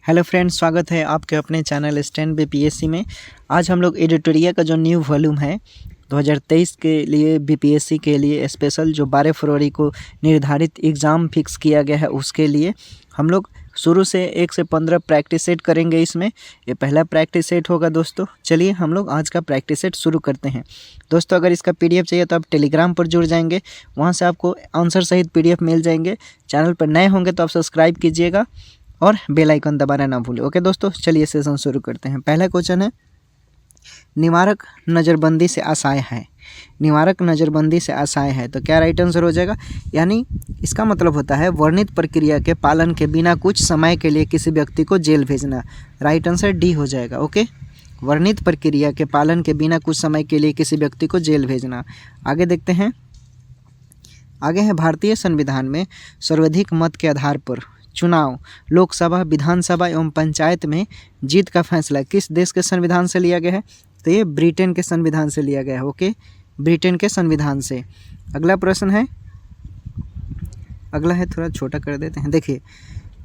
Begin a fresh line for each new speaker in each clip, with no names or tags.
Hello friends, स्वागत है आपके अपने चैनल स्टैंड बीपीएससी में। आज हम लोग एडिटोरिया का जो न्यू वॉल्यूम है 2023 के लिए बीपीएससी के लिए स्पेशल जो 12 फरवरी को निर्धारित एग्ज़ाम फिक्स किया गया है उसके लिए हम लोग शुरू से 1 से 15 प्रैक्टिस सेट करेंगे। इसमें ये पहला प्रैक्टिस सेट होगा दोस्तों। चलिए हम लोग आज का प्रैक्टिस सेट शुरू करते हैं। दोस्तों अगर इसका पीडीएफ चाहिए तो आप टेलीग्राम पर जुड़ जाएंगे, वहाँ से आपको आंसर सहित पीडीएफ मिल जाएंगे। चैनल पर नए होंगे तो आप सब्सक्राइब कीजिएगा और बेल आइकन दबाना ना भूलें। ओके दोस्तों, चलिए सेशन शुरू करते हैं। पहला क्वेश्चन है, निवारक नज़रबंदी से आशय है। निवारक नज़रबंदी से आशय है तो क्या राइट आंसर हो जाएगा? यानी इसका मतलब होता है वर्णित प्रक्रिया के पालन के बिना कुछ समय के लिए किसी व्यक्ति को जेल भेजना। राइट आंसर डी हो जाएगा। ओके, वर्णित प्रक्रिया के पालन के बिना कुछ समय के लिए किसी व्यक्ति को जेल भेजना। आगे देखते हैं। आगे है, भारतीय संविधान में सर्वाधिक मत के आधार पर चुनाव लोकसभा, विधानसभा एवं पंचायत में जीत का फैसला किस देश के संविधान से लिया गया है? तो ये ब्रिटेन के संविधान से लिया गया है। ओके, ब्रिटेन के संविधान से। अगला प्रश्न है, अगला है थोड़ा छोटा कर देते हैं। देखिए,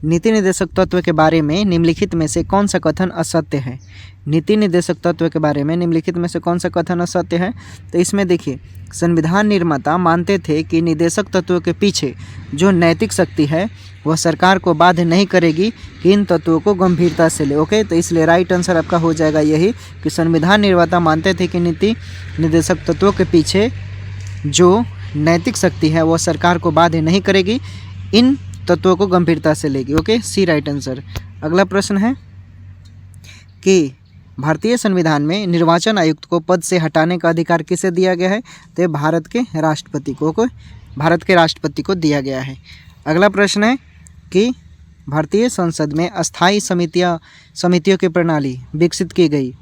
नीति निर्देशक तत्व के बारे में निम्नलिखित में से कौन सा कथन असत्य है? नीति निर्देशक तत्व के बारे में निम्नलिखित में से कौन सा कथन असत्य है? तो इसमें देखिए, संविधान निर्माता मानते थे कि निर्देशक तत्वों के पीछे जो नैतिक शक्ति है वह सरकार को बाध्य नहीं करेगी कि इन तत्वों को गंभीरता से ले। ओके, तो इसलिए राइट आंसर आपका हो जाएगा यही कि संविधान निर्माता मानते थे कि नीति निर्देशक तत्वों के पीछे जो नैतिक शक्ति है वह सरकार को बाध्य नहीं करेगी, इन तत्वों को गंभीरता से लेगी। ओके, सी राइट आंसर। अगला प्रश्न है कि भारतीय संविधान में निर्वाचन आयुक्त को पद से हटाने का अधिकार किसे दिया गया है? तो ये भारत के राष्ट्रपति को दिया गया है। अगला प्रश्न है कि भारतीय संसद में अस्थायी समितियों की प्रणाली विकसित की गई।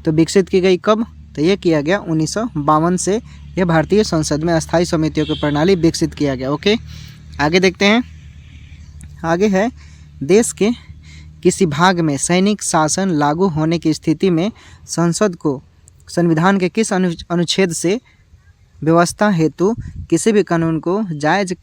तो विकसित की गई कब? तो ये किया गया 1952 से यह भारतीय संसद में अस्थायी समितियों की प्रणाली विकसित किया गया। ओके, आगे देखते हैं। आगे है, देश के किसी भाग में सैनिक शासन लागू होने की स्थिति में संसद को संविधान के किस अनुच्छेद से व्यवस्था हेतु किसी भी कानून को जायज़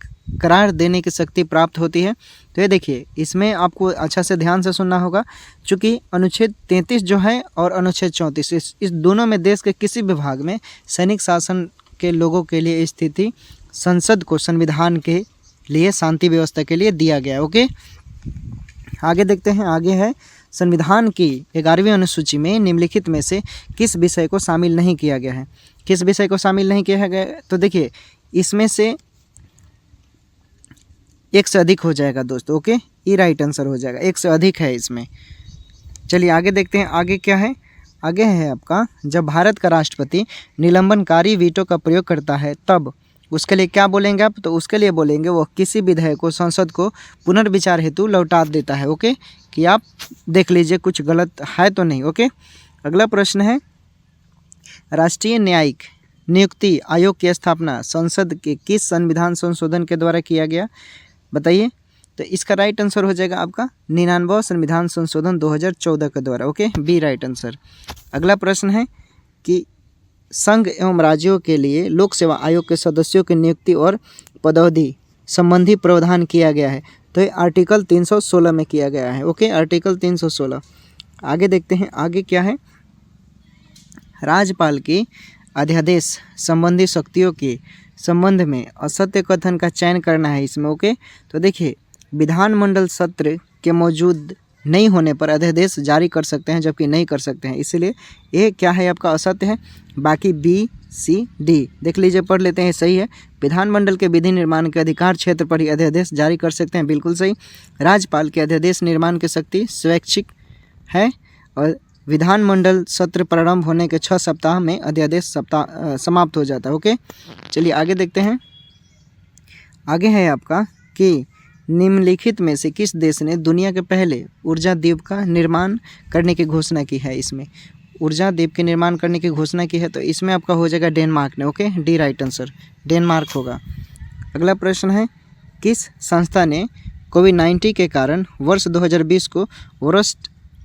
करार देने की शक्ति प्राप्त होती है? तो ये देखिए, इसमें आपको अच्छा से ध्यान से सुनना होगा, क्योंकि अनुच्छेद 33 जो है और अनुच्छेद 34 इस दोनों में देश के किसी भी भाग में सैनिक शासन के लोगों के लिए स्थिति संसद को संविधान के लिए शांति व्यवस्था के लिए दिया गया। ओके, आगे देखते हैं। आगे है, संविधान की 11वीं अनुसूची में निम्नलिखित में से किस विषय को शामिल नहीं किया गया है? किस विषय को शामिल नहीं किया गया? तो देखिए, इसमें से एक से अधिक हो जाएगा दोस्तों। ओके, ये राइट आंसर हो जाएगा, एक से अधिक है इसमें। चलिए आगे देखते हैं। आगे क्या है? आगे है आपका, जब भारत का राष्ट्रपति निलंबनकारी वीटो का प्रयोग करता है तब उसके लिए क्या बोलेंगे आप? तो उसके लिए बोलेंगे वो किसी विधेयक को संसद को पुनर्विचार हेतु लौटा देता है। ओके, कि आप देख लीजिए कुछ गलत है तो नहीं। ओके, अगला प्रश्न है, राष्ट्रीय न्यायिक नियुक्ति आयोग की स्थापना संसद के किस संविधान संशोधन के द्वारा किया गया? बताइए। तो इसका राइट आंसर हो जाएगा आपका 99वां संविधान संशोधन 2014 के द्वारा। Okay, B right answer. अगला प्रश्न है कि संघ एवं राज्यों के लिए लोक सेवा आयोग के सदस्यों की नियुक्ति और पदोन्नति संबंधी प्रावधान किया गया है। तो ये आर्टिकल 316 में किया गया है। Okay, article 316। आगे देखते हैं। आगे क्या है? राज्यपाल की अध्यादेश संबंधी शक्तियों के संबंध में असत्य कथन का चयन करना है इसमें। ओके, तो देखिए, विधानमंडल सत्र के मौजूद नहीं होने पर अध्यादेश जारी कर सकते हैं जबकि नहीं कर सकते हैं, इसलिए ये क्या है आपका असत्य है। बाकी बी सी डी देख लीजिए, पढ़ लेते हैं, सही है। विधानमंडल के विधि निर्माण के अधिकार क्षेत्र पर ही अध्यादेश जारी कर सकते हैं, बिल्कुल सही। राज्यपाल के अध्यादेश निर्माण की शक्ति स्वैच्छिक है और विधानमंडल सत्र प्रारंभ होने के 6 सप्ताह में अध्यादेश समाप्त हो जाता है। ओके, चलिए आगे देखते हैं। आगे है आपका कि निम्नलिखित में से किस देश ने दुनिया के पहले ऊर्जा द्वीप का निर्माण करने की घोषणा की है? इसमें ऊर्जा द्वीप के निर्माण करने की घोषणा की है, तो इसमें आपका हो जाएगा डेनमार्क ने। Okay, D right answer, Denmark होगा। अगला प्रश्न है, किस संस्था ने कोविड-19 के कारण वर्ष 2020 को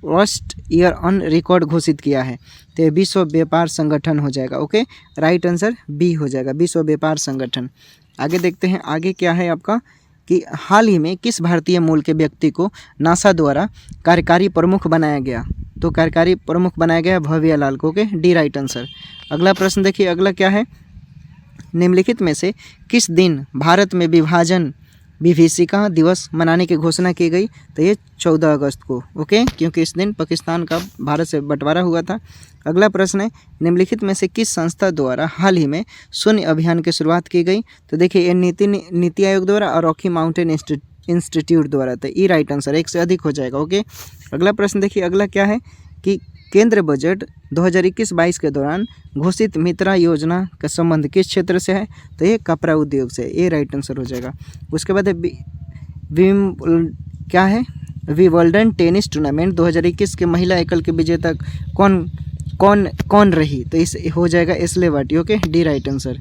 वर्स्ट ईयर ऑन रिकॉर्ड घोषित किया है? तो ये विश्व व्यापार संगठन हो जाएगा। ओके, राइट आंसर बी हो जाएगा, विश्व व्यापार संगठन। आगे देखते हैं। आगे क्या है आपका कि हाल ही में किस भारतीय मूल के व्यक्ति को नासा द्वारा कार्यकारी प्रमुख बनाया गया। तो कार्यकारी प्रमुख बनाया गया भव्य लाल को। Okay, D right answer. अगला प्रश्न देखिए, अगला क्या है, निम्नलिखित में से किस दिन भारत में विभीषिका दिवस मनाने की घोषणा की गई। तो ये 14 अगस्त को। ओके, क्योंकि इस दिन पाकिस्तान का भारत से बंटवारा हुआ था। अगला प्रश्न है, निम्नलिखित में से किस संस्था द्वारा हाल ही में शून्य अभियान की शुरुआत की गई। तो देखिए ये नीति आयोग द्वारा और रॉकी माउंटेन इंस्टीट्यूट द्वारा। तो ई राइट आंसर, एक से अधिक हो जाएगा। ओके, अगला प्रश्न देखिए, अगला क्या है कि केंद्र बजट 2021-22 के दौरान घोषित मित्रा योजना का संबंध किस क्षेत्र से है। तो ये कपड़ा उद्योग से। ये राइट आंसर हो जाएगा। उसके बाद क्या है, विंबलडन टेनिस टूर्नामेंट 2021 के महिला एकल के विजेता कौन रही। तो इस हो जाएगा Ashleigh Barty. Okay, D right answer.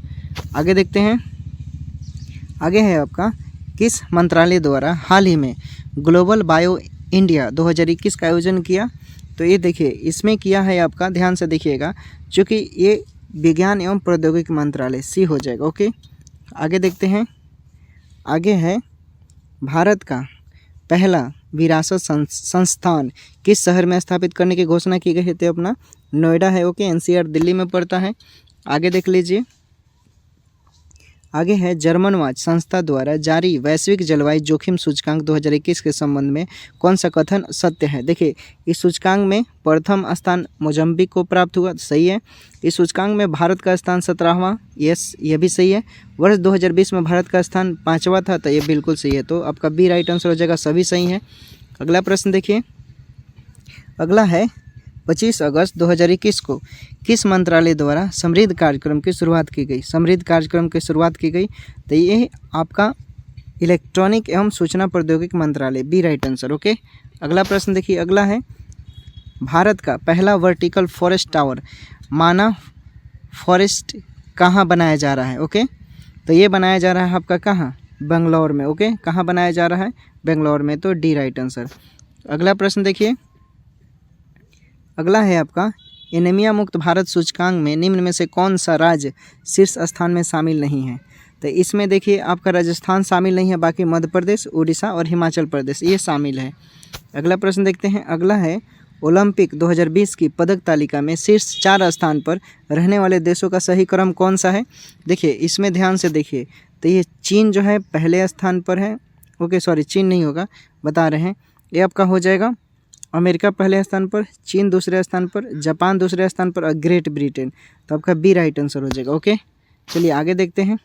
आगे देखते हैं, आगे है आपका किस मंत्रालय द्वारा हाल ही में ग्लोबल बायो इंडिया 2021 का आयोजन किया। तो ये देखिए इसमें किया है आपका, ध्यान से देखिएगा, चूँकि ये विज्ञान एवं प्रौद्योगिकी मंत्रालय, सी हो जाएगा। ओके, आगे देखते हैं, आगे है भारत का पहला विरासत संस्थान किस शहर में स्थापित करने की घोषणा की गई है। तो अपना नोएडा है। ओके, एनसीआर दिल्ली में पड़ता है। आगे देख लीजिए, आगे है जर्मन वाच संस्था द्वारा जारी वैश्विक जलवायु जोखिम सूचकांक 2021 के संबंध में कौन सा कथन सत्य है। देखिए इस सूचकांक में प्रथम स्थान मोजम्बिक को प्राप्त हुआ, सही है। इस सूचकांक में भारत का स्थान 17वां, यस ये भी सही है। वर्ष 2020 में भारत का स्थान 5वां था, तो ये बिल्कुल सही है। तो आपका बी राइट आंसर हो जाएगा, सभी सही है। अगला प्रश्न देखिए, अगला है 25 अगस्त 2021 को किस मंत्रालय द्वारा समृद्ध कार्यक्रम की शुरुआत की गई। समृद्ध कार्यक्रम की शुरुआत की गई, तो ये आपका इलेक्ट्रॉनिक एवं सूचना प्रौद्योगिकी मंत्रालय, बी राइट आंसर। ओके, अगला प्रश्न देखिए, अगला है भारत का पहला वर्टिकल फॉरेस्ट टावर माना फॉरेस्ट कहाँ बनाया जा रहा है। ओके, तो ये बनाया जा रहा है आपका कहाँ, बेंगलोर में। ओके, कहाँ बनाया जा रहा है, बेंगलोर में। तो डी राइट आंसर। अगला प्रश्न देखिए, अगला है आपका एनीमिया मुक्त भारत सूचकांक में निम्न में से कौन सा राज्य शीर्ष स्थान में शामिल नहीं है। तो इसमें देखिए आपका राजस्थान शामिल नहीं है, बाकी मध्य प्रदेश, उड़ीसा और हिमाचल प्रदेश ये शामिल है। अगला प्रश्न देखते हैं, अगला है ओलंपिक 2020 की पदक तालिका में शीर्ष 4 स्थान पर रहने वाले देशों का सही क्रम कौन सा है। देखिए इसमें ध्यान से देखिए, तो ये चीन जो है पहले स्थान पर है। ओके सॉरी, चीन नहीं होगा, बता रहे हैं, ये आपका हो जाएगा अमेरिका पहले स्थान पर, चीन दूसरे स्थान पर, जापान दूसरे स्थान पर और ग्रेट ब्रिटेन। तो आपका बी राइट आंसर हो जाएगा। ओके, चलिए आगे देखते हैं,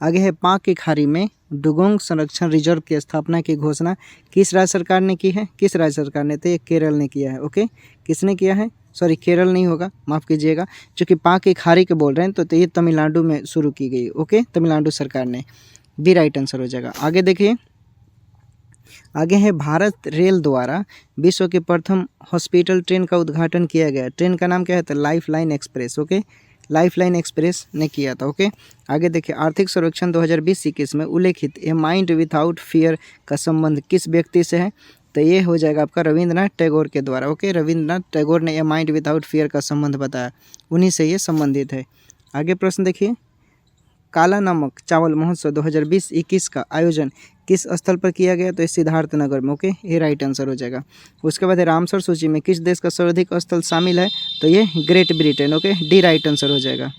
आगे है पाक की खाड़ी में डुगोंग संरक्षण रिजर्व की स्थापना की घोषणा किस राज्य सरकार ने की है। किस राज्य सरकार ने, तो ये केरल ने किया है। ओके, किसने किया है, सॉरी केरल नहीं होगा, माफ़ कीजिएगा, क्योंकि पाक की खाड़ी के बोल रहे हैं, तो ये तमिलनाडु में शुरू की गई। ओके, तमिलनाडु सरकार ने, बी राइट आंसर हो जाएगा। आगे देखिए, आगे है भारत रेल द्वारा विश्व के प्रथम हॉस्पिटल ट्रेन का उद्घाटन किया गया। ट्रेन का नाम क्या है, तो life line express. Okay, life line express ने किया था। ओके, आगे देखिए, आर्थिक सर्वेक्षण 2020-21 में उल्लेखित ए माइंड विदाउट फियर का संबंध किस व्यक्ति से है। तो ये हो जाएगा आपका रविंद्रनाथ टैगोर के द्वारा। ओके, रविंद्रनाथ टैगोर ने ए माइंड विदाउट फियर का संबंध बताया, उन्हीं से ये संबंधित है। आगे प्रश्न देखिए, काला नमक चावल महोत्सव 2020-21 का आयोजन किस स्थल पर किया गया। तो सिद्धार्थनगर में। ओके, ये राइट आंसर हो जाएगा। उसके बाद रामसर सूची में किस देश का सर्वाधिक स्थल शामिल है। तो ये great Britain. Okay, D right answer हो जाएगा।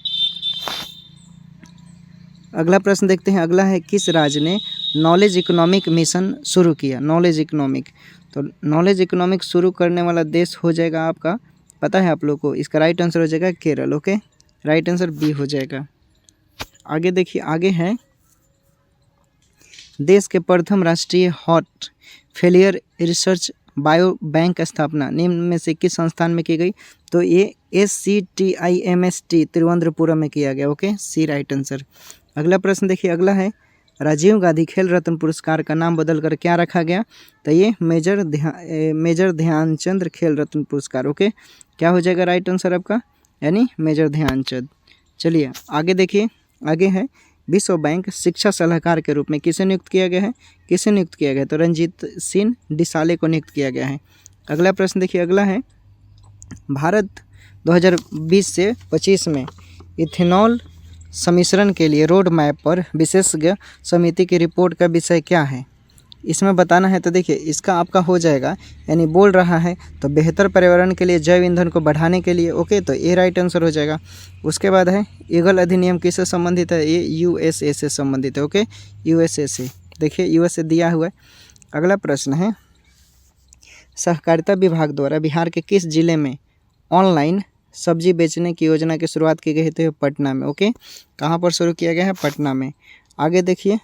अगला प्रश्न देखते हैं, अगला है किस राज्य ने नॉलेज इकोनॉमिक मिशन शुरू किया। नॉलेज इकोनॉमिक, तो नॉलेज इकोनॉमिक शुरू करने वाला देश हो जाएगा आपका, पता है आप लोग को, इसका राइट आंसर हो जाएगा Kerala. Okay, right answer B हो जाएगा। आगे देखिए, आगे है देश के प्रथम राष्ट्रीय heart failure research bio bank स्थापना निम्न में से किस संस्थान में की गई। तो ये SCTIMST तिरुवनंतपुरम में किया गया। ओके, सी राइट आंसर। अगला प्रश्न देखिए, अगला है राजीव गांधी खेल रत्न पुरस्कार का नाम बदलकर क्या रखा गया। तो ये मेजर ध्यानचंद खेल रत्न पुरस्कार। ओके, क्या हो जाएगा राइट आंसर आपका, यानी मेजर ध्यानचंद। चलिए आगे देखिए, आगे है विश्व बैंक शिक्षा सलाहकार के रूप में किसे नियुक्त किया गया है। किसे नियुक्त किया गया, तो रंजीत सिंह डिसाले को नियुक्त किया गया है। अगला प्रश्न देखिए, अगला है भारत 2020 से 25 में इथेनॉल सम्मिश्रण के लिए रोड मैप पर विशेषज्ञ समिति की रिपोर्ट का विषय क्या है? इसमें बताना है। तो देखिए इसका आपका हो जाएगा, यानी बोल रहा है तो बेहतर पर्यावरण के लिए जैव ईंधन को बढ़ाने के लिए। ओके, तो ये राइट आंसर हो जाएगा। उसके बाद है ईगल अधिनियम किससे संबंधित है? ये यूएसए से संबंधित है। ओके, यूएसए से, देखिए यूएसए दिया हुआ है। अगला प्रश्न है सहकारिता विभाग द्वारा बिहार के किस जिले में ऑनलाइन सब्जी बेचने की योजना की शुरुआत की गई? तो पटना में। ओके, कहाँ पर शुरू किया गया है? पटना में। आगे देखिए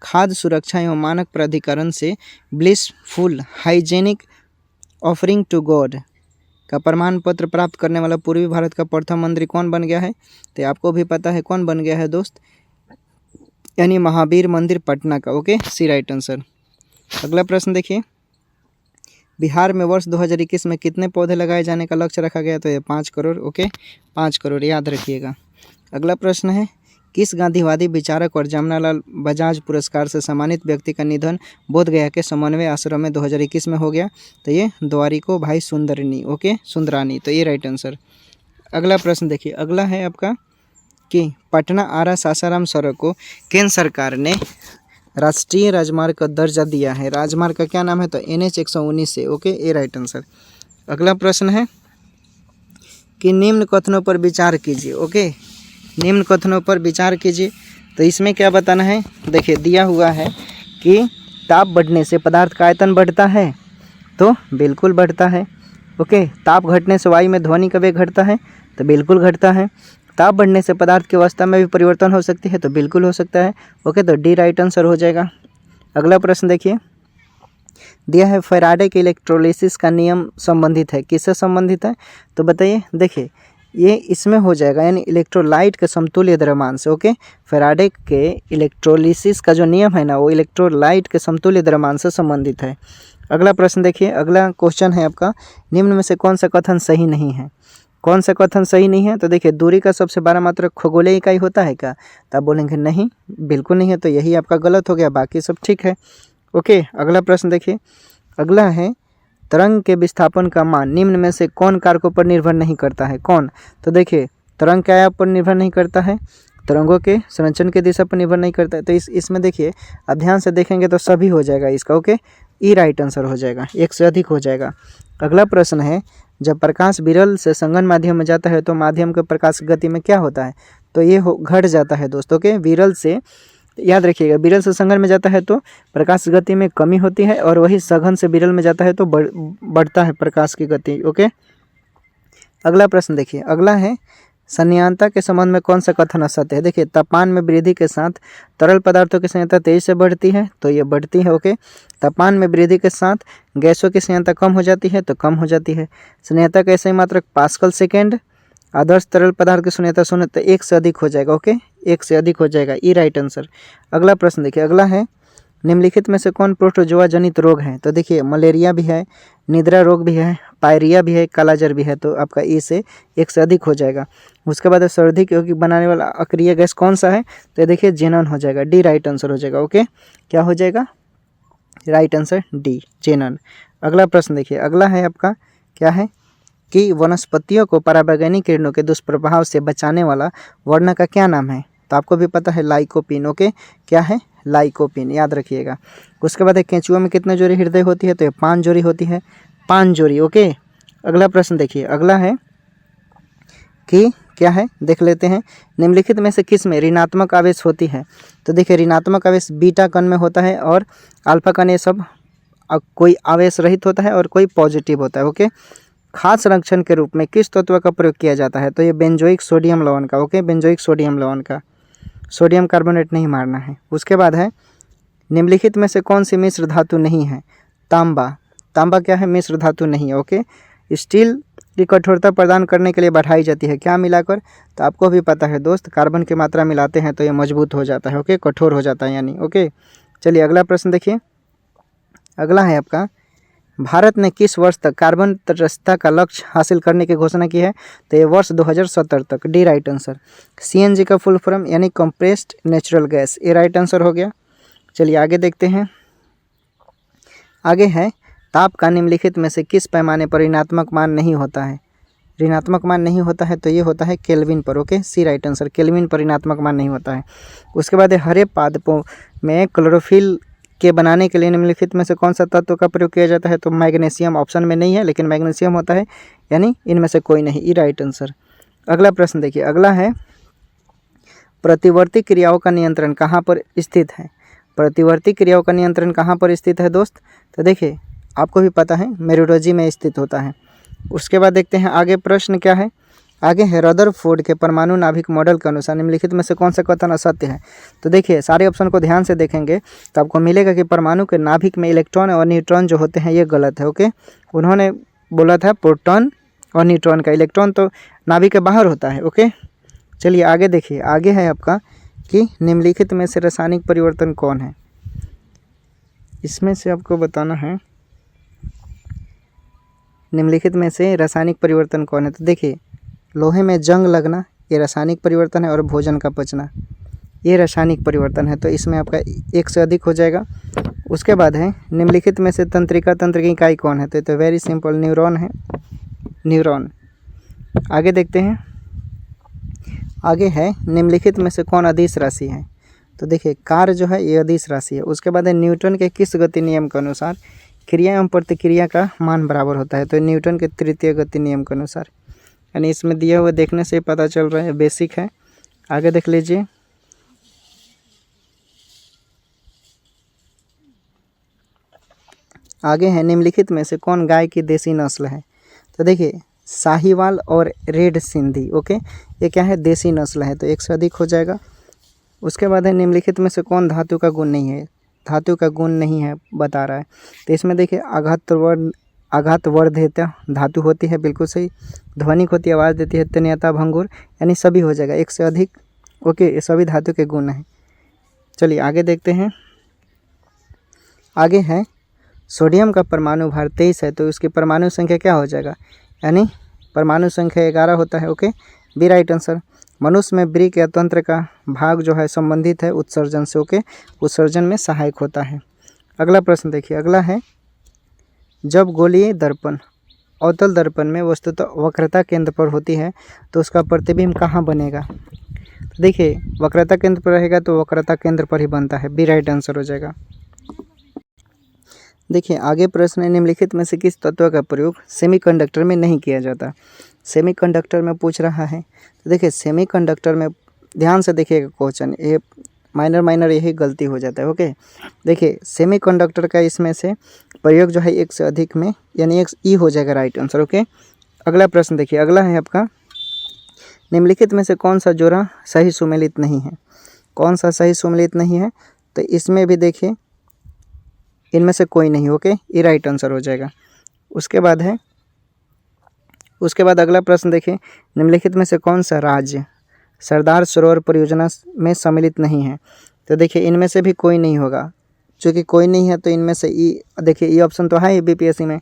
खाद्य सुरक्षा एवं मानक प्राधिकरण से blissful hygienic offering to God का प्रमाण पत्र प्राप्त करने वाला पूर्वी भारत का प्रथम मंत्री कौन बन गया है? तो आपको भी पता है कौन बन गया है दोस्त, यानी महावीर मंदिर पटना का। ओके, सी राइट आंसर। अगला प्रश्न देखिए बिहार में वर्ष 2021 में कितने पौधे लगाए जाने का लक्ष्य रखा गया? तो ये 5 करोड़। ओके, 5 करोड़ याद रखिएगा। अगला प्रश्न है किस गांधीवादी विचारक और जमनालाल बजाज पुरस्कार से सम्मानित व्यक्ति का निधन बोधगया के समन्वय आश्रम में 2021 में हो गया? तो ये द्वारिको भाई सुंदरनी। ओके, सुंदरानी, तो ये राइट आंसर। अगला प्रश्न देखिए, अगला है आपका कि पटना आरा सासाराम सड़क को केंद्र सरकार ने राष्ट्रीय राजमार्ग का दर्जा दिया है। राजमार्ग का क्या नाम है? तो NH 119 से। ओके, ये राइट आंसर। अगला प्रश्न है कि निम्न कथनों पर विचार कीजिए। ओके, निम्न कथनों पर विचार कीजिए। तो इसमें क्या बताना है? देखिए दिया हुआ है कि ताप बढ़ने से पदार्थ का आयतन बढ़ता है, तो बिल्कुल बढ़ता है। ओके, ताप घटने से वायु में ध्वनि का वेग घटता है, तो बिल्कुल घटता है। ताप बढ़ने से पदार्थ की अवस्था में भी परिवर्तन हो सकती है, तो बिल्कुल हो सकता है। ओके, तो डी राइट आंसर हो जाएगा। अगला प्रश्न देखिए दिया है फैराडे के इलेक्ट्रोलिसिस का नियम संबंधित है, किससे संबंधित है? तो बताइए। देखिए ये इसमें हो जाएगा, यानी इलेक्ट्रोलाइट के समतुल्य द्रव्यमान से। ओके, फैराडे के इलेक्ट्रोलिसिस का जो नियम है ना, वो इलेक्ट्रोलाइट के समतुल्य द्रव्यमान से संबंधित है। अगला प्रश्न देखिए, अगला क्वेश्चन है आपका निम्न में से कौन सा कथन सही नहीं है? कौन सा कथन सही नहीं है? तो देखिए दूरी का सबसे बड़ा मात्रक खगोलीय इकाई होता है क्या? तो आप बोलेंगे नहीं, बिल्कुल नहीं है, तो यही आपका गलत हो गया, बाकी सब ठीक है। ओके, अगला प्रश्न देखिए, अगला है तरंग के विस्थापन का मान निम्न में से कौन कारकों पर निर्भर नहीं करता है? कौन? तो देखिए तरंग क्या पर निर्भर नहीं करता है? तरंगों के संरचन के दिशा पर निर्भर नहीं करता है। तो इसमें देखिए आप ध्यान से देखेंगे तो सभी हो जाएगा इसका। ओके, ई राइट आंसर हो जाएगा, एक से अधिक हो जाएगा। अगला प्रश्न है जब प्रकाश विरल से संघन माध्यम में जाता है तो माध्यम के प्रकाश गति में क्या होता है? तो ये घट जाता है दोस्तों के। विरल से, याद रखिएगा, विरल से संघन में जाता है तो प्रकाश गति में कमी होती है, और वही सघन से विरल में जाता है तो बढ़ता है प्रकाश की गति। ओके, अगला प्रश्न देखिए, अगला है संयानता के संबंध में कौन सा कथन असत्य है? देखिए तापमान में वृद्धि के साथ तरल पदार्थों की संयानता तेजी से बढ़ती है, तो ये बढ़ती है। ओके, तापमान में वृद्धि के साथ गैसों की संयानता कम हो जाती है, तो कम हो जाती है। संयानता का ऐसे मात्रक पास्कल सेकेंड। आदर्श तरल पदार्थ की संयानता 0, तो 1 से अधिक हो जाएगा। ओके, 1 से अधिक हो जाएगा, ई राइट आंसर। अगला प्रश्न देखिए, अगला है निम्नलिखित में से कौन प्रोटोजोआ जनित रोग है? तो देखिए मलेरिया भी है, निद्रा रोग भी है, पायरिया भी है, कालाजार भी है, तो आपका ई से 1 से अधिक हो जाएगा। उसके बाद सर्दी की बनाने वाला अक्रिय गैस कौन सा है? तो देखिए जेनन हो जाएगा, डी राइट आंसर हो जाएगा। ओके, क्या हो जाएगा? Right answer D, जेनन। अगला प्रश्न देखिए, अगला है आपका क्या है कि वनस्पतियों को पराबैंगनी किरणों के दुष्प्रभाव से बचाने वाला वर्ण का क्या नाम है? तो आपको भी पता है लाइकोपिन। ओके, क्या है? लाइकोपिन, याद रखिएगा। उसके बाद केंचुआ में कितने जोड़ी हृदय होती है? तो ये 5 जोड़ी होती है, 5 जोड़ी। ओके, अगला प्रश्न देखिए, अगला है कि क्या है, देख लेते हैं। निम्नलिखित में से किस में ऋणात्मक आवेश होती है? तो देखिए ऋणात्मक आवेश बीटा कण में होता है, और अल्फा कण ये सब कोई आवेश रहित होता है और कोई पॉजिटिव होता है। ओके, खाद्य संरक्षण के रूप में किस तत्व का प्रयोग किया जाता है? तो ये बेंजोइक सोडियम लवण का। ओके, बेंजोइक सोडियम लवण का, सोडियम कार्बोनेट नहीं मारना है। उसके बाद है निम्नलिखित में से कौन सी मिश्र धातु नहीं है? तांबा। तांबा क्या है? मिश्र धातु नहीं है। ओके, स्टील की कठोरता प्रदान करने के लिए बढ़ाई जाती है, क्या मिलाकर? तो आपको भी पता है दोस्त, कार्बन की मात्रा मिलाते हैं तो ये मजबूत हो जाता है। ओके, कठोर हो जाता है यानी। ओके, चलिए अगला प्रश्न देखिए, अगला है आपका भारत ने किस वर्ष तक कार्बन तटस्थता का लक्ष्य हासिल करने की घोषणा की है? तो ये वर्ष 2070 तक, डी राइट आंसर। CNG का फुल फॉर्म यानी कंप्रेस्ड नेचुरल गैस, ये राइट आंसर हो गया। चलिए आगे देखते हैं, आगे है ताप का निम्नलिखित में से किस पैमाने पर ऋणात्मक मान नहीं होता है? ऋणात्मक मान नहीं होता है तो ये होता है केल्विन पर। ओके, सी राइट आंसर, केल्विन पर ऋणात्मक मान नहीं होता है। उसके बाद है हरे पादपों में क्लोरोफिल के बनाने के लिए निम्नलिखित में से कौन सा तत्व का प्रयोग किया जाता है? तो मैग्नीशियम ऑप्शन में नहीं है, लेकिन मैग्नीशियम होता है, यानी इनमें से कोई नहीं, ई राइट आंसर। अगला प्रश्न देखिए, अगला है प्रतिवर्ती क्रियाओं का नियंत्रण कहाँ पर स्थित है? प्रतिवर्ती क्रियाओं का नियंत्रण कहाँ पर स्थित है दोस्त? तो देखिए आपको भी पता है मेरिडोलॉजी में स्थित होता है। उसके बाद देखते हैं आगे प्रश्न क्या है। आगे है रदरफोर्ड के परमाणु नाभिक मॉडल के अनुसार निम्नलिखित में से कौन सा कथन असत्य है? तो देखिए सारे ऑप्शन को ध्यान से देखेंगे तो आपको मिलेगा कि परमाणु के नाभिक में इलेक्ट्रॉन और न्यूट्रॉन जो होते हैं ये गलत है। ओके, उन्होंने बोला था प्रोटॉन और न्यूट्रॉन का, इलेक्ट्रॉन तो नाभिक के बाहर होता है। ओके, चलिए आगे देखिए, आगे है आपका कि निम्नलिखित में से रासायनिक परिवर्तन कौन है? इसमें से आपको बताना है निम्नलिखित में से रासायनिक परिवर्तन कौन है। तो देखिए लोहे में जंग लगना ये रासायनिक परिवर्तन है, और भोजन का पचना ये रासायनिक परिवर्तन है, तो इसमें आपका एक से अधिक हो जाएगा। उसके बाद है निम्नलिखित में से तंत्रिका तंत्र की इकाई कौन है? तो वेरी सिंपल, न्यूरॉन है, न्यूरॉन। आगे देखते हैं, आगे है निम्नलिखित में से कौन अदिश राशि है? तो देखिए कार्य जो है ये अदिश राशि है। उसके बाद है न्यूटन के किस गति नियम के अनुसार क्रिया एवं प्रतिक्रिया का मान बराबर होता है? तो न्यूटन के तृतीय गति नियम के अनुसार, यानी इसमें दिए हुए देखने से पता चल रहा है, बेसिक है। आगे देख लीजिए, आगे है निम्नलिखित में से कौन गाय की देसी नस्ल है? तो देखिए साहिवाल और रेड सिंधी। ओके, ये क्या है? देसी नस्ल है, तो एक से अधिक हो जाएगा। उसके बाद है निम्नलिखित में से कौन धातु का गुण नहीं है? धातु का गुण नहीं है बता रहा है, तो इसमें देखिए आघातवर्धता धातु होती है, बिल्कुल सही। ध्वनिक होती है, आवाज़ देती है, तन्यता भंगुर, यानी सभी हो जाएगा, एक से अधिक। ओके, ये सभी धातु के गुण हैं। चलिए आगे देखते हैं, आगे है सोडियम का परमाणु भार 23 है, तो उसकी परमाणु संख्या क्या हो जाएगा? यानी परमाणु संख्या 11 होता है। Okay, B right answer. मनुष्य में वृक्क या तंत्र का भाग जो है संबंधित है उत्सर्जन से। ओके, उत्सर्जन में सहायक होता है। अगला प्रश्न देखिए, अगला है जब गोलीय दर्पण अवतल दर्पण में वस्तुतः वक्रता केंद्र पर होती है तो उसका प्रतिबिंब कहाँ बनेगा? तो देखिए वक्रता केंद्र पर रहेगा तो वक्रता केंद्र पर ही बनता है, बी राइट आंसर हो जाएगा। देखिए आगे प्रश्न है निम्नलिखित में से किस तत्व का प्रयोग सेमीकंडक्टर में नहीं किया जाता? सेमीकंडक्टर में पूछ रहा है, तो देखिए सेमीकंडक्टर में ध्यान से देखिएगा क्वेश्चन, ये माइनर यही गलती हो जाता है। ओके, देखिए सेमीकंडक्टर का इसमें से प्रयोग जो है एक से अधिक में, यानी एक ई हो जाएगा राइट आंसर। ओके, अगला प्रश्न देखिए, अगला है आपका निम्नलिखित में से कौन सा जोड़ा सही सुमेलित नहीं है? कौन सा सही सुमेलित नहीं है? तो इसमें भी देखिए इनमें से कोई नहीं। ओके, ये राइट आंसर हो जाएगा। उसके बाद अगला प्रश्न देखिए, निम्नलिखित में से कौन सा राज्य सरदार सरोवर परियोजना में सम्मिलित नहीं है? तो देखिए इनमें से भी कोई नहीं होगा, चूँकि कोई नहीं है तो इनमें से ई, देखिए ये ऑप्शन तो है बीपीएससी में।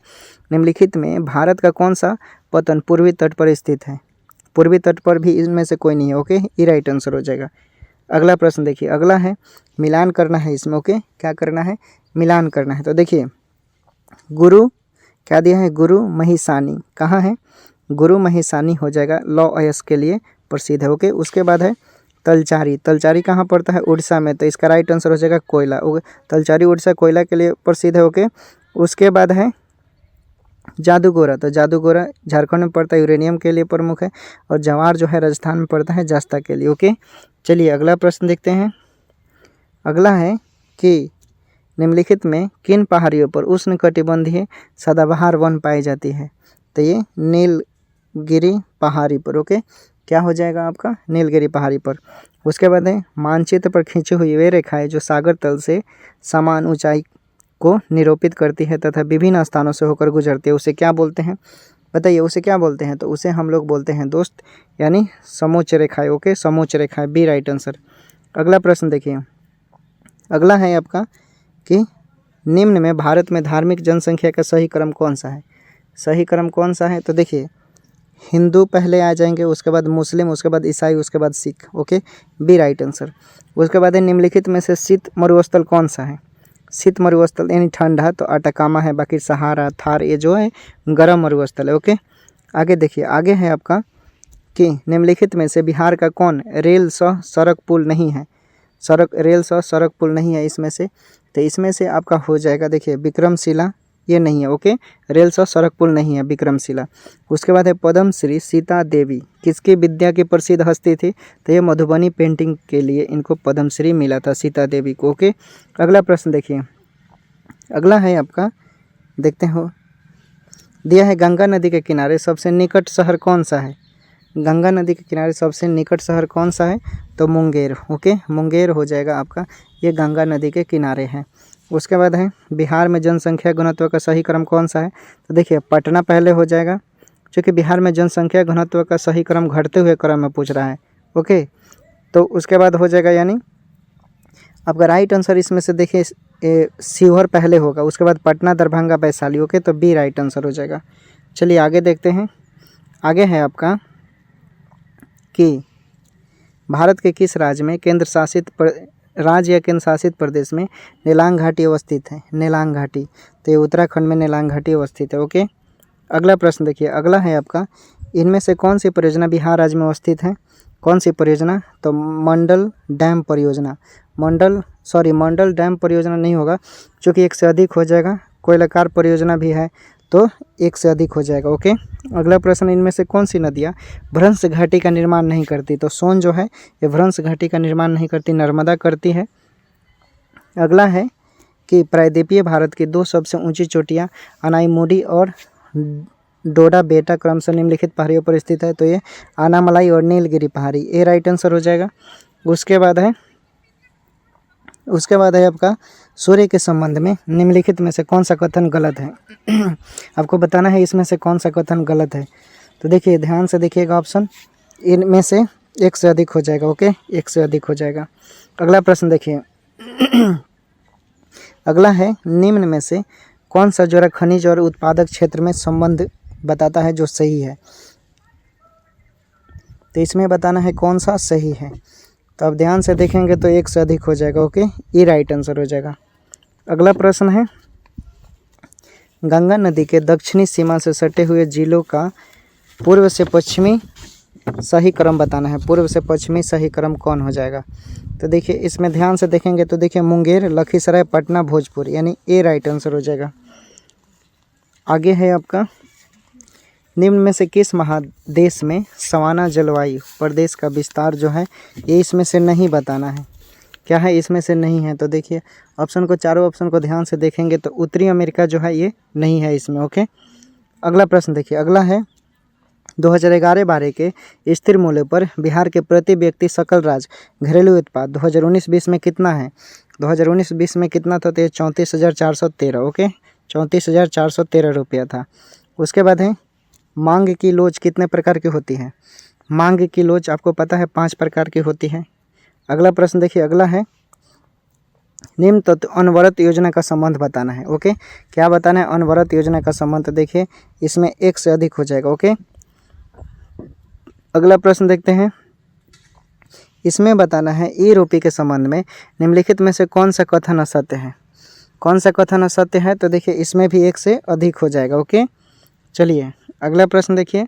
निम्नलिखित में भारत का कौन सा पतन पूर्वी तट पर स्थित है? पूर्वी तट पर भी इनमें से कोई नहीं है। ओके, ये राइट आंसर हो जाएगा। अगला प्रश्न देखिए, अगला है मिलान करना है इसमें। ओके, क्या करना है? मिलान करना है। तो देखिए गुरु क्या दिया है? गुरु महिसानी कहाँ है? गुरु महिसानी हो जाएगा, लौ अयस्क के लिए प्रसिद्ध है। ओके, उसके बाद है तलचारी। तलचारी कहाँ पड़ता है? उड़ीसा में, तो इसका राइट आंसर हो जाएगा कोयला। तलचारी उड़ीसा कोयला के लिए प्रसिद्ध है। ओके, उसके बाद है जादूगोरा। तो जादूगोरा झारखंड में पड़ता है, यूरेनियम के लिए प्रमुख है। और जवार जो है राजस्थान में पड़ता है, जस्ता के लिए। ओके, चलिए अगला प्रश्न देखते हैं। अगला है कि निम्नलिखित में किन पहाड़ियों पर उष्णकटिबंधीय सदाबहार वन पाई जाती है? तो ये नीलगिरी पहाड़ी पर। ओके, क्या हो जाएगा आपका? नीलगिरी पहाड़ी पर। उसके बाद है मानचित्र पर खींची हुई वे रेखाएं जो सागर तल से समान ऊंचाई को निरूपित करती है तथा विभिन्न स्थानों से होकर गुजरती है, उसे क्या बोलते हैं? बताइए उसे क्या बोलते हैं? तो उसे हम लोग बोलते हैं दोस्त, यानी समोच्च रेखाएं। ओके, समोच्च रेखाएं, बी राइट आंसर। अगला प्रश्न देखिए, अगला है आपका कि निम्न में भारत में धार्मिक जनसंख्या का सही क्रम कौन सा है? सही क्रम कौन सा है? तो देखिए हिंदू पहले आ जाएंगे, उसके बाद मुस्लिम, उसके बाद ईसाई, उसके बाद Sikh. Okay, B right answer. उसके बाद है निम्नलिखित में से शीत मरुस्थल कौन सा है? शीत मरुस्थल यानी ठंडा तो अटाकामा है, बाकी सहारा थार ये जो है गर्म मरुस्थल है। ओके, आगे देखिए, आगे है आपका कि निम्नलिखित में से बिहार का कौन रेल सह सड़क पुल नहीं है। रेल सह सड़क पुल नहीं है इसमें से, तो इसमें से आपका हो जाएगा देखिए विक्रमशिला, ये नहीं है। ओके, रेल सह सड़क पुल नहीं है विक्रमशिला। उसके बाद है पद्मश्री सीता देवी किसकी विद्या की प्रसिद्ध हस्ती थी, तो ये मधुबनी पेंटिंग के लिए इनको पद्मश्री मिला था, सीता देवी को। ओके, अगला प्रश्न देखिए, अगला है आपका, देखते हो, दिया है गंगा नदी के किनारे सबसे निकट शहर कौन सा है। गंगा नदी के किनारे सबसे निकट शहर कौन सा है, तो मुंगेर। ओके, मुंगेर हो जाएगा आपका, ये गंगा नदी के किनारे है। उसके बाद है बिहार में जनसंख्या घनत्व का सही क्रम कौन सा है, तो देखिए पटना पहले हो जाएगा, क्योंकि बिहार में जनसंख्या घनत्व का सही क्रम घटते हुए क्रम में पूछ रहा है। ओके, तो उसके बाद हो जाएगा, यानी आपका राइट आंसर इसमें से देखिए शिवहर पहले होगा, उसके बाद पटना, दरभंगा, वैशाली। ओके, तो बी राइट आंसर हो जाएगा। चलिए आगे देखते हैं, आगे है आपका कि भारत के किस राज्य में राज्य या केंद्र शासित प्रदेश में नेलांग घाटी अवस्थित है। नेलांग घाटी, तो ये उत्तराखंड में नेलांग घाटी अवस्थित है। ओके, अगला प्रश्न देखिए, अगला है आपका, इनमें से कौन सी परियोजना बिहार राज्य में अवस्थित है। कौन सी परियोजना, तो मंडल डैम परियोजना। मंडल डैम परियोजना नहीं होगा, क्योंकि एक से अधिक हो जाएगा। कोयलाकार परियोजना भी है, तो एक से अधिक हो जाएगा। ओके, अगला प्रश्न, इनमें से कौन सी नदियाँ भ्रंश घाटी का निर्माण नहीं करती, तो सोन जो है ये भ्रंश घाटी का निर्माण नहीं करती, नर्मदा करती है। अगला है कि प्रायद्वीपीय भारत की दो सबसे ऊंची चोटियाँ अनाईमुडी और डोडा बेटा क्रमशः निम्नलिखित पहाड़ियों पर स्थित है, तो ये आनामलाई और नीलगिरी पहाड़ी, ए राइट आंसर हो जाएगा। उसके बाद है आपका सूर्य के संबंध में निम्नलिखित में से कौन सा कथन गलत है। आपको बताना है इसमें से कौन सा कथन गलत है, तो देखिए ध्यान से देखिएगा ऑप्शन, इनमें से एक से अधिक हो जाएगा। ओके, एक से अधिक हो जाएगा। अगला प्रश्न देखिए, अगला है निम्न में से कौन सा जोड़ा खनिज और उत्पादक क्षेत्र में संबंध बताता है जो सही है, तो इसमें बताना है कौन सा सही है। तो अब ध्यान से देखेंगे तो एक से अधिक हो जाएगा। ओके, ये राइट आंसर हो जाएगा। अगला प्रश्न है, गंगा नदी के दक्षिणी सीमा से सटे हुए जिलों का पूर्व से पश्चिमी सही क्रम बताना है। पूर्व से पश्चिमी सही क्रम कौन हो जाएगा, तो देखिए इसमें ध्यान से देखेंगे तो देखिए मुंगेर, लखीसराय, पटना, भोजपुर, यानी ए राइट आंसर हो जाएगा। आगे है आपका, निम्न में से किस महादेश में सवाना जलवायु प्रदेश का विस्तार जो है ये इसमें से नहीं बताना है। क्या है इसमें से नहीं है, तो देखिए ऑप्शन को, चारों ऑप्शन को ध्यान से देखेंगे तो उत्तरी अमेरिका जो है ये नहीं है इसमें। ओके, अगला प्रश्न देखिए, अगला है 2011-12 के स्थिर मूल्य पर बिहार के प्रति व्यक्ति सकल राज्य घरेलू उत्पाद 2019-20 में कितना है। 2019-20 में कितना था, तो ये 34,413। ओके, 34,413 रुपया था। उसके बाद है मांग की लोच कितने प्रकार की होती है। मांग की लोच आपको पता है 5 प्रकार की होती है। अगला प्रश्न देखिए, अगला है निम्न तत्व अनवरत योजना का संबंध बताना है। ओके, क्या बताना है अनवरत योजना का संबंध, देखिए इसमें एक से अधिक हो जाएगा। ओके, अगला प्रश्न देखते हैं, इसमें बताना है ई रोपी के संबंध में निम्नलिखित में से कौन सा कथन असत्य है। कौन सा कथन असत्य है, तो देखिए इसमें भी एक से अधिक हो जाएगा। ओके, चलिए अगला प्रश्न देखिए,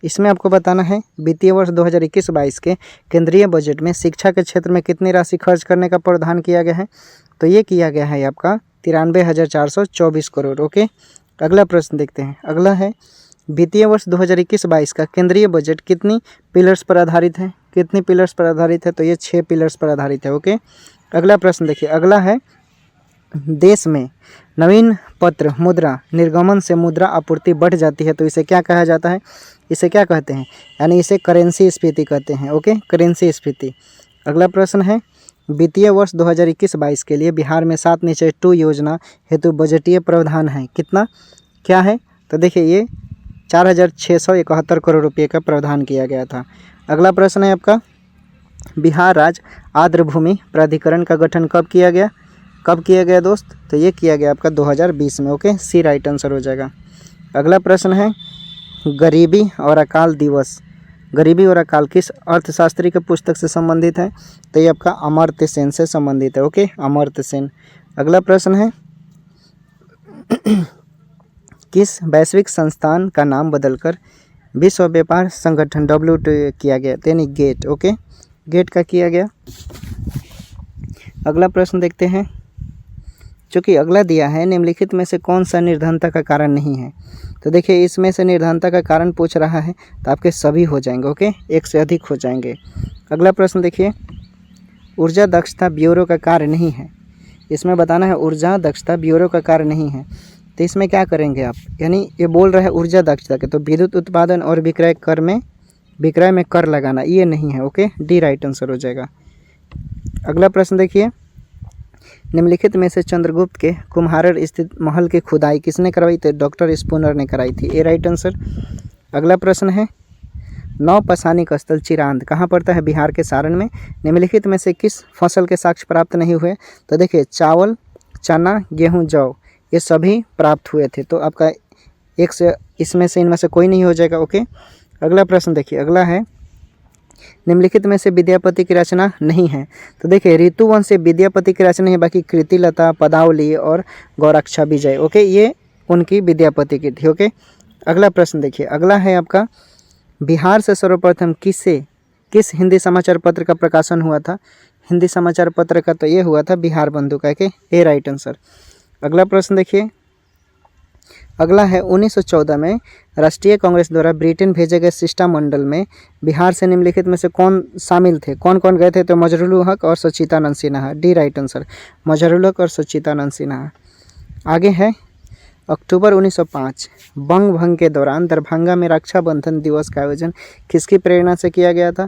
इसमें आपको बताना है वित्तीय वर्ष 2021-22 के केंद्रीय बजट में शिक्षा के क्षेत्र में कितनी राशि खर्च करने का प्रावधान किया गया है, तो ये किया गया है आपका 93,424 करोड़। ओके, अगला प्रश्न देखते हैं, अगला है वित्तीय वर्ष 2021-22 का केंद्रीय बजट कितनी पिलर्स पर आधारित है। कितनी पिलर्स पर आधारित है, तो ये 6 पिलर्स पर आधारित है। ओके, अगला प्रश्न देखिए, अगला है देश में नवीन पत्र मुद्रा निर्गमन से मुद्रा आपूर्ति बढ़ जाती है तो इसे क्या कहा जाता है। इसे क्या कहते हैं, यानी इसे करेंसी स्फीति कहते हैं। ओके, करेंसी स्फीति। अगला प्रश्न है वित्तीय वर्ष 2021-22 के लिए बिहार में 7/2 योजना हेतु बजटीय प्रावधान है कितना, क्या है, तो देखिए ये 4,671 करोड़ रुपये का प्रावधान किया गया था। अगला प्रश्न है आपका बिहार राज्य आर्द्र भूमि प्राधिकरण का गठन कब किया गया दोस्त, तो ये किया गया आपका 2020 में। ओके, सी राइट आंसर हो जाएगा। अगला प्रश्न है गरीबी और अकाल दिवस, गरीबी और अकाल किस अर्थशास्त्री के पुस्तक से संबंधित है, तो ये आपका अमर्त्य सेन से संबंधित है। ओके, अमर्त्य सेन। अगला प्रश्न है किस वैश्विक संस्थान का नाम बदलकर विश्व व्यापार संगठन WTO किया गया, यानी गेट। ओके, गेट का किया गया। अगला प्रश्न देखते हैं, जो कि अगला दिया है, निम्नलिखित में से कौन सा निर्धनता का कारण नहीं है। तो देखिए इसमें से निर्धनता का कारण पूछ रहा है तो आपके सभी हो जाएंगे। ओके, एक से अधिक हो जाएंगे। अगला प्रश्न देखिए, ऊर्जा दक्षता ब्यूरो का कार्य नहीं है। इसमें बताना है ऊर्जा दक्षता ब्यूरो का कार्य नहीं है। तो इसमें क्या करेंगे आप, यानी ये बोल रहा है ऊर्जा दक्षता के, तो विद्युत उत्पादन और विक्रय में कर लगाना, ये नहीं है। ओके, डी राइट आंसर हो जाएगा। अगला प्रश्न देखिए, निम्नलिखित में से चंद्रगुप्त के कुम्हारर स्थित महल की खुदाई किसने करवाई। तो डॉक्टर स्पूनर ने कराई थी, ए राइट आंसर। अगला प्रश्न है, नौपसानिक स्थल चिरांद कहाँ पड़ता है। बिहार के सारण में। निम्नलिखित में से किस फसल के साक्ष्य प्राप्त नहीं हुए। तो देखिए चावल, चना, गेहूं, जौ, ये सभी प्राप्त हुए थे। तो आपका एक से इनमें से कोई नहीं हो जाएगा। ओके, अगला प्रश्न देखिए, अगला है, निम्नलिखित में से विद्यापति की रचना नहीं है। तो देखिए ऋतुवंश से विद्यापति की रचना है, बाकी कृतिलता, पदावली और गौरक्षा विजय, ओके, ये उनकी विद्यापति की थी। ओके, अगला प्रश्न देखिए, अगला है आपका, बिहार से सर्वप्रथम किस हिंदी समाचार पत्र का प्रकाशन हुआ था। हिंदी समाचार पत्र का तो ये हुआ था बिहार बंधु का, के ए राइट आंसर। अगला प्रश्न देखिए, अगला है 1914 में राष्ट्रीय कांग्रेस द्वारा ब्रिटेन भेजे गए शिष्टमंडल में बिहार से निम्नलिखित में से कौन शामिल थे। कौन कौन गए थे। तो मजहरूल हक और Sachchidanand Sinha, the right answer, Mazharul Haque और सच्चिदानंद सिन्हा। आगे है, अक्टूबर 1905 बंग भंग के दौरान दरभंगा में रक्षाबंधन दिवस का आयोजन किसकी प्रेरणा से किया गया था।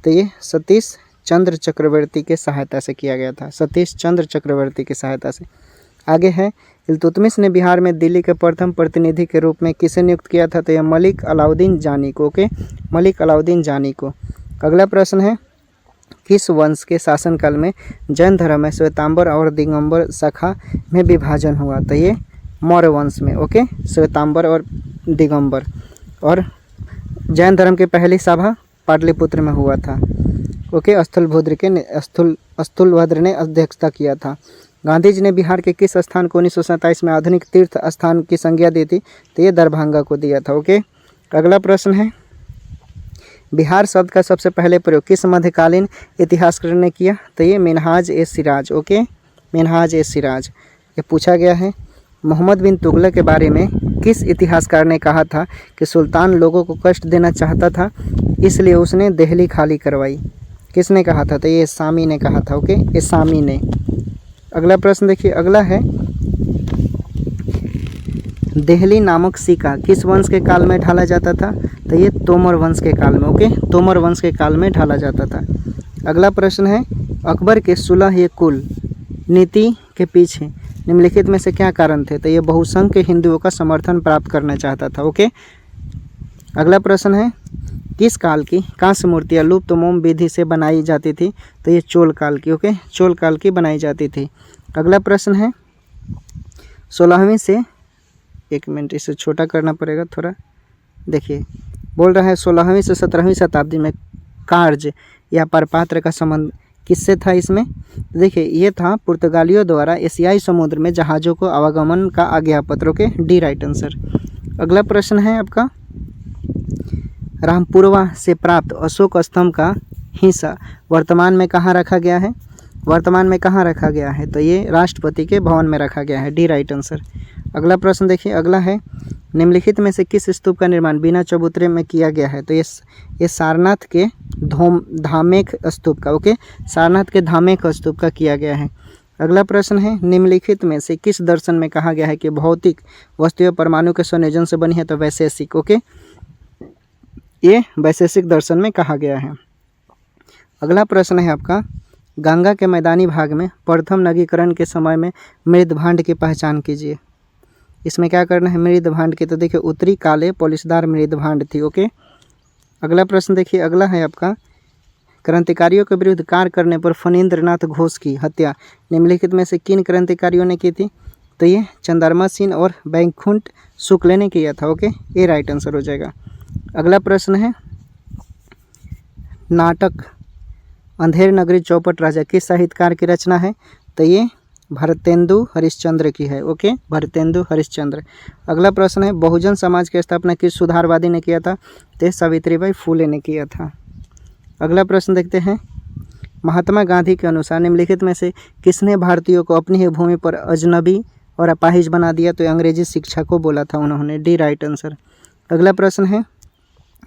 तो ये सतीश चंद्र चक्रवर्ती के सहायता से किया गया था, सतीश चंद्र चक्रवर्ती की सहायता से। आगे है, इल्तुतमिश ने बिहार में दिल्ली के प्रथम प्रतिनिधि के रूप में किसे नियुक्त किया था। तो यह मलिक अलाउद्दीन जानी को, ओके, मलिक अलाउद्दीन जानी को। अगला प्रश्न है, किस वंश के शासनकाल में जैन धर्म में श्वेतांबर और दिगंबर शाखा में विभाजन हुआ। तो ये मौर्य वंश में, ओके, श्वेतांबर और दिगंबर। और जैन धर्म की पहली सभा पाटलिपुत्र में हुआ था। ओके, स्थूलभद्र ने अध्यक्षता किया था। गांधी जी ने बिहार के किस स्थान को 1927 में आधुनिक तीर्थ स्थान की संज्ञा दी थी। तो ये दरभंगा को दिया था। ओके, अगला प्रश्न है, बिहार शब्द का सबसे पहले प्रयोग किस मध्यकालीन इतिहासकार ने किया। तो ये मिनहाज ए सिराज, ओके, मिनहाज ए सिराज, ये पूछा गया है। मोहम्मद बिन तुगलक के बारे में किस इतिहासकार ने कहा था कि सुल्तान लोगों को कष्ट देना चाहता था, इसलिए उसने दिल्ली खाली करवाई। किसने कहा था। तो ये सामी ने कहा था। ओके, ये सामी ने। अगला प्रश्न देखिए, अगला है, दिल्ली नामक सिक्का किस वंश के काल में ढाला जाता था। तो ये तोमर वंश के काल में, ओके, तोमर वंश के काल में ढाला जाता था। अगला प्रश्न है, अकबर के सुलह ये कुल नीति के पीछे निम्नलिखित में से क्या कारण थे। तो ये बहुसंख्य हिंदुओं का समर्थन प्राप्त करना चाहता था। ओके, अगला प्रश्न है, किस काल की कांस्य मूर्तियाँ लुप्त मोम विधि से बनाई जाती थी। तो ये चोल काल की, ओके, चोल काल की बनाई जाती थी। अगला प्रश्न है, 16वीं से, एक मिनट इसे छोटा करना पड़ेगा थोड़ा, देखिए बोल रहा है 16वीं से 17वीं शताब्दी में कार्य या परपात्र का संबंध किससे था। इसमें देखिए ये था पुर्तगालियों द्वारा एशियाई समुद्र में जहाज़ों को आवागमन का आज्ञापत्र, ओके, डी राइट आंसर। अगला प्रश्न है आपका, रामपुरवा से प्राप्त अशोक स्तंभ का हिस्सा वर्तमान में कहाँ रखा गया है। वर्तमान में कहाँ रखा गया है। तो ये राष्ट्रपति के भवन में रखा गया है, डी राइट आंसर। अगला प्रश्न देखिए, अगला है, निम्नलिखित में से किस स्तूप का निर्माण बिना चबूतरे में किया गया है। तो ये सारनाथ के धामेक स्तूप का, ओके, सारनाथ के धामेक स्तूप का किया गया है। अगला प्रश्न है, निम्नलिखित में से किस दर्शन में कहा गया है कि भौतिक वस्तुएं परमाणु के संयोजन से बनी है। तो वैशेषिक, ओके, ये वैशेषिक दर्शन में कहा गया है। अगला प्रश्न है आपका, गंगा के मैदानी भाग में प्रथम नगीकरण के समय में मृदभांड की पहचान कीजिए। इसमें क्या करना है, मृदभांड की। तो देखिए उत्तरी काले पॉलिशदार मृदभांड थी। ओके, अगला प्रश्न देखिए, अगला है आपका, क्रांतिकारियों के विरुद्ध कार्य करने पर फणींद्रनाथ घोष की हत्या निम्नलिखित में से किन क्रांतिकारियों ने की थी। तो ये चंद्रमा सिंह और बैकुंठ शुक्ल ने किया था। ओके, ये राइट आंसर हो जाएगा। अगला प्रश्न है, नाटक अंधेर नगरी चौपट राजा किस साहित्यकार की रचना है। तो ये भारतेंदु हरिश्चंद्र की है। ओके, भारतेंदु हरिश्चंद्र। अगला प्रश्न है, बहुजन समाज की स्थापना किस सुधारवादी ने किया था? तो सावित्रीबाई फूले ने किया था। अगला प्रश्न देखते हैं, महात्मा गांधी के अनुसार निम्नलिखित में से किसने भारतीयों को अपनी ही भूमि पर अजनबी और अपाहिज बना दिया? तो अंग्रेजी शिक्षा को बोला था उन्होंने। D right answer. अगला प्रश्न है,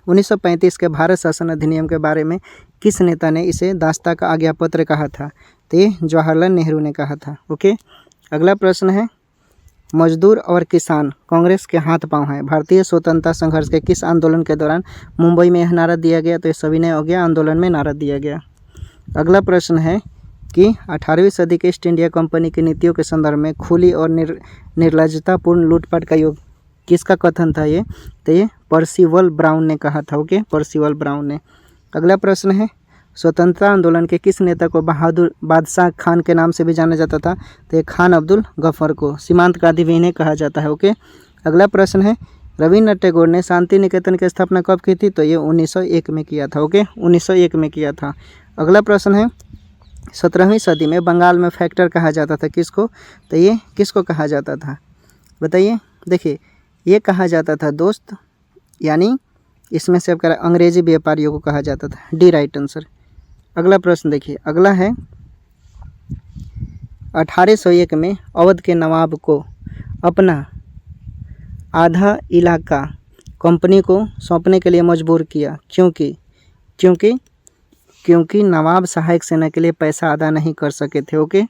1935 के भारत शासन अधिनियम के बारे में किस नेता ने इसे दास्ता का आज्ञापत्र कहा था? तो ये जवाहरलाल नेहरू ने कहा था। ओके, अगला प्रश्न है, मजदूर और किसान कांग्रेस के हाथ पांव हैं। भारतीय स्वतंत्रता संघर्ष के किस आंदोलन के दौरान मुंबई में यह नारा दिया गया? तो ये सविनय अवज्ञा आंदोलन में नारा दिया गया। अगला प्रश्न है कि 18वीं सदी के ईस्ट इंडिया कंपनी की नीतियों के संदर्भ में खुली और निर्लज्जतापूर्ण लूटपाट का योग किसका कथन था? ये तो ये पर्सिवल ब्राउन ने कहा था। ओके, पर्सिवल ब्राउन ने। अगला प्रश्न है, स्वतंत्रता आंदोलन के किस नेता को बहादुर बादशाह खान के नाम से भी जाना जाता था? तो ये खान अब्दुल गफर को। सीमांत गांधी भी इन्हें कहा जाता है। ओके, अगला प्रश्न है, रविन्द्रनाथ टैगोर ने शांति निकेतन की स्थापना कब की थी? तो ये 1901 में किया था। ओके, 1901 में किया था। अगला प्रश्न है, 17वीं सदी में बंगाल में फैक्टर कहा जाता था किसको? तो ये किसको कहा जाता था बताइए। देखिए, ये कहा जाता था दोस्त, यानी इसमें से आपका अंग्रेजी व्यापारियों को कहा जाता था। D right answer. अगला प्रश्न देखिए, अगला है, 1801 में अवध के नवाब को अपना आधा इलाका कंपनी को सौंपने के लिए मजबूर किया। क्योंकि नवाब सहायक सेना के लिए पैसा अदा नहीं कर सके थे। ओके,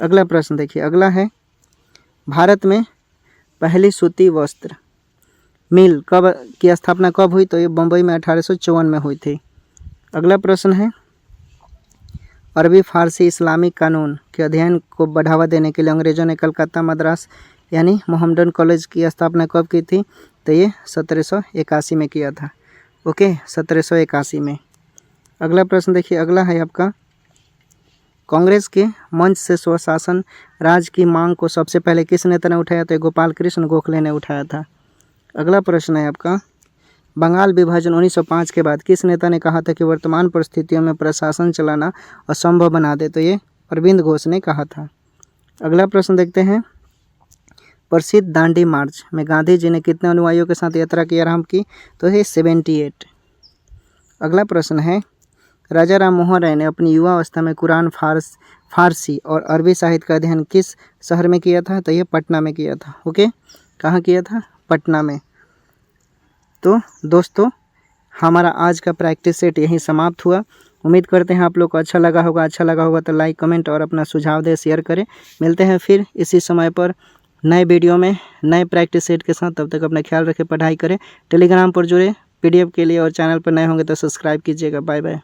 अगला प्रश्न देखिए, अगला है, भारत में पहली सूती वस्त्र मिल कब की स्थापना कब हुई? तो ये बम्बई में 1854 में हुई थी। अगला प्रश्न है, अरबी फारसी इस्लामिक कानून के अध्ययन को बढ़ावा देने के लिए अंग्रेजों ने कलकत्ता मद्रास यानी मोहम्मडन कॉलेज की स्थापना कब की थी? तो ये 1781 में किया था। ओके, 1781 में। अगला प्रश्न देखिए, अगला है आपका, कांग्रेस के मंच से स्वशासन राज की मांग को सबसे पहले किस नेता ने उठाया? तो गोपाल कृष्ण गोखले ने उठाया था। अगला प्रश्न है आपका, बंगाल विभाजन 1905 के बाद किस नेता ने कहा था कि वर्तमान परिस्थितियों में प्रशासन चलाना असंभव बना दे? तो ये अरविंद घोष ने कहा था। अगला प्रश्न देखते हैं, प्रसिद्ध दांडी मार्च में गांधी जी ने कितने अनुयायियों के साथ यात्रा की आरंभ की? तो ये 78। अगला प्रश्न है, राजा राम मोहन राय ने अपनी युवा अवस्था में कुरान फारसी और अरबी साहित्य का अध्ययन किस शहर में किया था? तो ये पटना में किया था। ओके, कहाँ किया था? पटना में। तो दोस्तों, हमारा आज का प्रैक्टिस सेट यहीं समाप्त हुआ। उम्मीद करते हैं आप लोग को अच्छा लगा होगा तो लाइक, कमेंट और अपना सुझाव दे, शेयर करें। मिलते हैं फिर इसी समय पर नए वीडियो में नए प्रैक्टिस सेट के साथ। तब तक अपना ख्याल रखें, पढ़ाई करें। टेलीग्राम पर जुड़े PDF के लिए और चैनल पर नए होंगे तो सब्सक्राइब कीजिएगा। Bye bye.